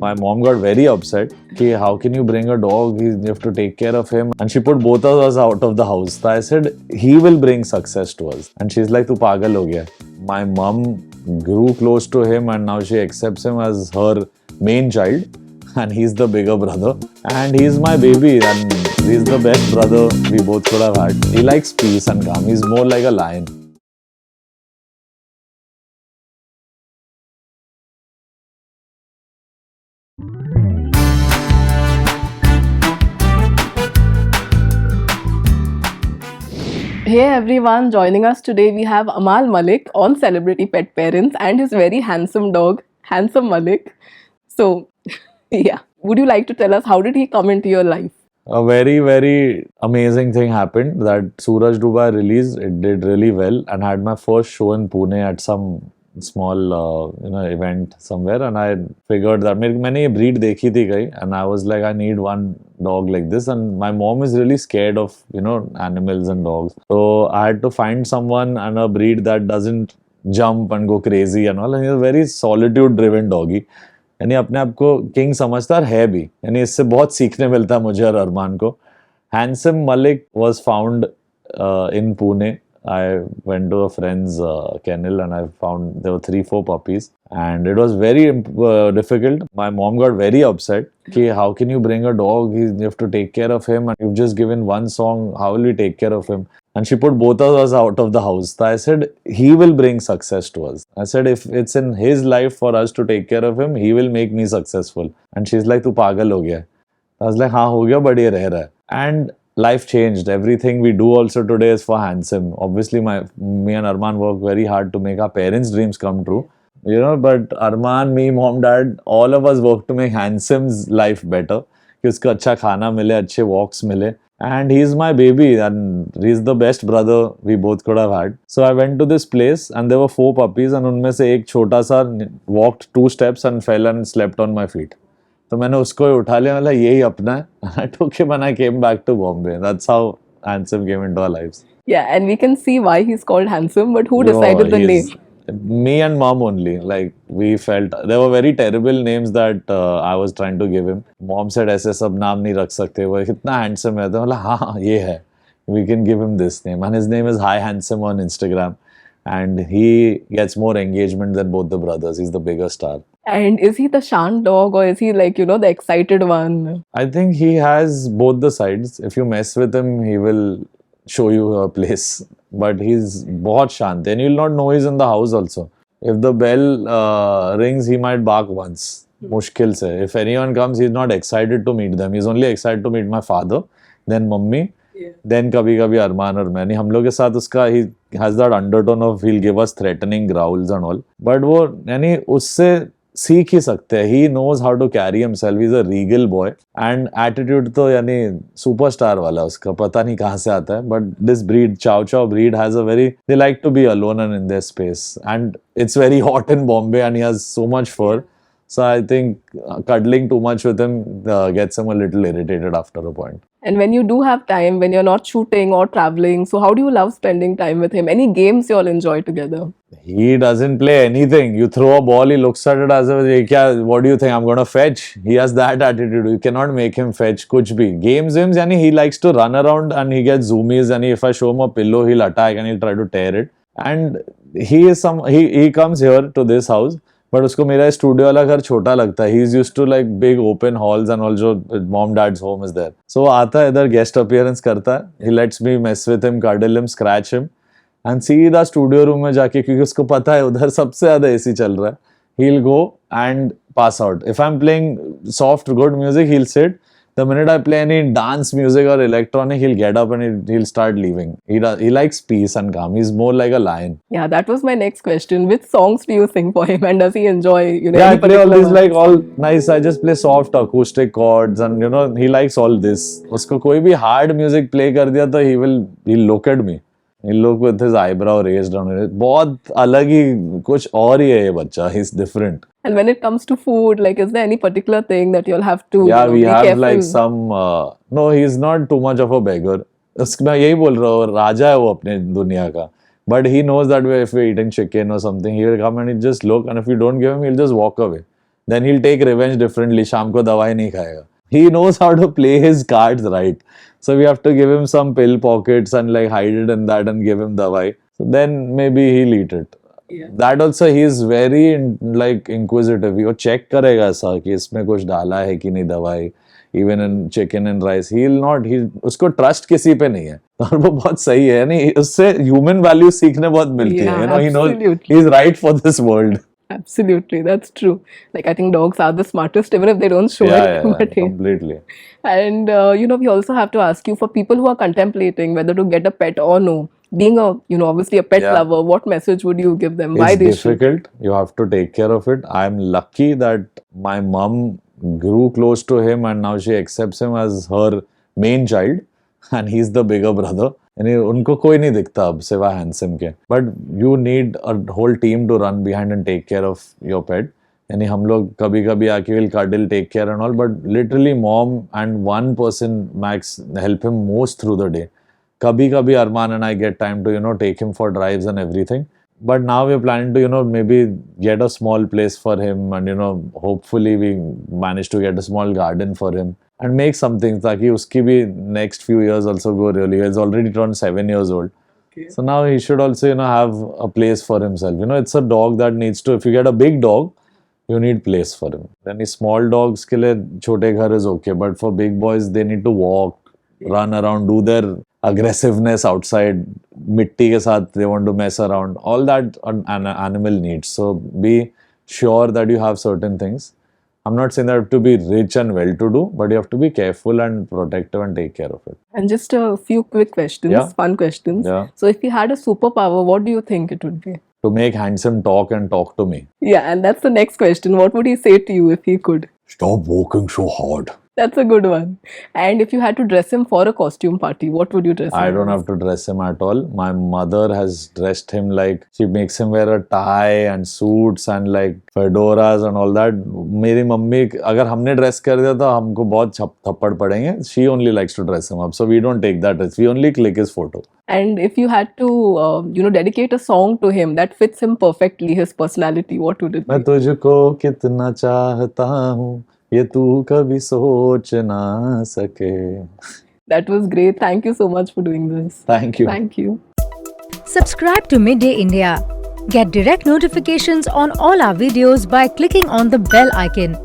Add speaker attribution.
Speaker 1: My mom got very upset. Ki, how can you bring a dog? You have to take care of him. And she put both of us out of the house. So I said, he will bring success to us. And she's like, tu pagal ho gaya. My mom grew close to him and now she accepts him as her main child. And he's the bigger brother. And he's my baby. And he's the best brother we both could have had. He likes peace and calm. He's more like a lion.
Speaker 2: Hey everyone, joining us today we have Amal Malik on Celebrity Pet Parents and his very handsome dog, Handsome Malik. So, yeah, would you like to tell us how did he come into your life?
Speaker 1: A very, very amazing thing happened that Suraj Dubai released. It did really well and had my first show in Pune at some small event somewhere, and I figured that मैंने ये breed देखी थी कहीं, and I was like, I need one dog like this, and my mom is really scared of animals and dogs, so I had to find someone and a breed that doesn't jump and go crazy and all, and he's a very solitude driven doggy. यानी अपने आप को king समझता है भी, यानी इससे बहुत सीखने मिलता है मुझे और अरमान को. Handsome Malik was found in Pune. I went to a friend's kennel and I found there were 3-4 puppies, and it was very difficult. My mom got very upset. Ki, how can you bring a dog? You have to take care of him, and you've just given one song. How will we take care of him? And she put both of us out of the house. So I said, he will bring success to us. I said, if it's in his life for us to take care of him, he will make me successful. And she's like, tu pagal ho gaya. I was like, हाँ हो गया, but ये रह रहा है. And life changed. Everything we do also today is for Handsome. Obviously, me and Arman work very hard to make our parents' dreams come true. But Arman, me, mom, dad, all of us work to make Handsome's life better. कि उसको अच्छा खाना मिले, अच्छे walks मिले. And he's my baby and he's the best brother we both could have had. So I went to this place and there were 4 puppies and उनमें से एक छोटा सा walked 2 steps and fell and slept on my feet. तो मैंने उसको ही उठा लिया, मतलब यही अपना है. I took him and I came back to Bombay. That's how Handsome came into our lives.
Speaker 2: Yeah, and we can see why he's called Handsome, but who decided the name?
Speaker 1: Me and mom only. Like, we felt there were very terrible names that I was trying to give him. Mom said ऐसे सब नाम नहीं रख सकते, वो कितना handsome है. तो मतलब हाँ ये है. We can give him this name, and his name is Hi Handsome on Instagram, and he gets more engagement than both the brothers. He's the bigger star.
Speaker 2: And is he the shant dog or is he like, the excited one?
Speaker 1: I think he has both the sides. If you mess with him, he will show you a place. But he's बहुत शांत, and you'll not know he's in the house also. If the bell rings, he might bark once. मुश्किल से. If anyone comes, he's not excited to meet them. He's only excited to meet my father, then mummy, then कभी-कभी अरमान और मैं. नहीं, हम लोग के साथ उसका he has that undertone of he'll give us threatening growls and all. But वो यानी उससे सीख ही सकते हैं. He knows how to carry himself. He's a regal boy. And attitude तो यानी superstar वाला उसका, पता नहीं कहाँ से आता है. But this breed, Chow Chow breed, has a very, they like to be alone and in their space. And it's very hot in Bombay and he has so much fur. So I think cuddling too much with him gets him a little irritated after a point.
Speaker 2: And when you do have time, when you're not shooting or traveling, so how do you love spending time with him? Any games you all enjoy together?
Speaker 1: He doesn't play anything. You throw a ball, he looks at it as if, what do you think, I'm going to fetch? He has that attitude. You cannot make him fetch kuch bhi. Games, yani he likes to run around and he gets zoomies, and if I show him a pillow, he'll attack and he'll try to tear it. And he comes here to this house, but उसको मेरा studio वाला घर छोटा लगता है. He is used to like big open halls and also mom dad's home is there. So आता है इधर guest appearance करता है. He lets me mess with him, cuddle him, scratch him. And सीधा स्टूडियो रूम में जाके, क्योंकि उसको पता है उधर सबसे ज्यादा एसी चल रहा है, he'll go and pass out. If I'm playing soft good music, he'll sit. The minute I play any dance music or electronic, he'll get up and he'll start leaving. He likes peace and calm. He's more like a lion.
Speaker 2: Yeah, that was my next question. Which songs do you sing for him, and does he enjoy,
Speaker 1: Yeah, I play all these like all nice. I just play soft acoustic chords, and he likes all this. उसको कोई भी hard music play कर दिया तो he'll look at me. He'll look with his eyebrow raised on it. बहुत अलग ही कुछ और ही है ये बच्चा. He's different.
Speaker 2: And when it comes to food, like, is there any particular thing that you'll have to
Speaker 1: we
Speaker 2: be
Speaker 1: have
Speaker 2: careful?
Speaker 1: like some no, he's not too much of a beggar. मैं यही बोल रहा हूँ, राजा है वो अपने दुनिया का. But he knows that if we're eating chicken or something, he will come and he'll just look, and if you don't give him, he'll just walk away. then he'll take revenge differently. शाम को दवाई नहीं खाएगा. He knows how to play his cards right. So we have to give him some pill pockets and like hide it in that and give him dawai. So then maybe he'll eat it.
Speaker 2: Yeah.
Speaker 1: That also he is very like inquisitive. वो check करेगा ऐसा कि इसमें कुछ डाला है कि नहीं दवाई. Even in chicken and rice, he'll not. He उसको trust किसी पे नहीं है. और वो बहुत सही है. नहीं उससे human values सीखने बहुत मिलती
Speaker 2: Yeah,
Speaker 1: है. You know, he knows
Speaker 2: absolutely.
Speaker 1: he's right for this world.
Speaker 2: Absolutely, that's true. Like I think dogs are the smartest, even if they don't show
Speaker 1: Yeah,
Speaker 2: it.
Speaker 1: yeah,
Speaker 2: But hey.
Speaker 1: completely.
Speaker 2: And you know, we also have to ask you, for people who are contemplating whether to get a pet or no, being a, you know, obviously a pet
Speaker 1: Yeah.
Speaker 2: lover, what message would you give them? Why
Speaker 1: It's
Speaker 2: they should?
Speaker 1: difficult. You have to take care of it. I'm lucky that my mom grew close to him and now she accepts him as her main child and he's the bigger brother. यानी उनको कोई नहीं दिखता अब सिवा handsome के. But you need a whole team to run behind and take care of your pet. यानी हम लोग कभी कभी आके will cuddle, take care and all, but literally mom and one person max help him most through the day. कभी कभी Armaan and I get time to take him for drives and everything. But now we're planning to maybe get a small place for him and hopefully we manage to get a small garden for him and make something ताकि उसकी भी next few years also go really. He's already turned 7 years old.
Speaker 2: Okay.
Speaker 1: So now he should also have a place for himself. It's a dog that needs to, if you get a big dog, you need place for him. Then small dogs के लिए छोटे घर is okay, but for big boys they need to walk, run around, do their aggressiveness outside, mitti ke sath they want to mess around, all that an animal needs. So be sure that you have certain things. I'm not saying that you have to be rich and well-to-do, but you have to be careful and protective and take care of it.
Speaker 2: And just a few quick questions,
Speaker 1: Yeah.
Speaker 2: fun questions.
Speaker 1: Yeah.
Speaker 2: So if you had a superpower, what do you think it would be?
Speaker 1: To make handsome talk and talk to me.
Speaker 2: Yeah, and that's the next question. What would he say to you if he could?
Speaker 1: Stop working so hard.
Speaker 2: That's a good one. And if you had to dress him for a costume party, what would you dress him
Speaker 1: I don't
Speaker 2: as?
Speaker 1: have to dress him at all. My mother has dressed him like, she makes him wear a tie and suits and like fedoras and all that. मेरी mummy अगर हमने dress कर दिया तो हमको बहुत थप्पड़ पड़ेंगे. She only likes to dress him up, so we don't take that risk. We only click his photo.
Speaker 2: And if you had to, dedicate a song to him that fits him perfectly, his personality, what would it
Speaker 1: मैं
Speaker 2: be?
Speaker 1: तुझको कितना चाहता हूँ ये तू कभी सोच ना सके.
Speaker 2: That was great. Thank you so much for doing this.
Speaker 1: Thank you.
Speaker 2: Thank you.
Speaker 3: Subscribe to Midday India. Get direct notifications on all our videos by clicking on the bell icon.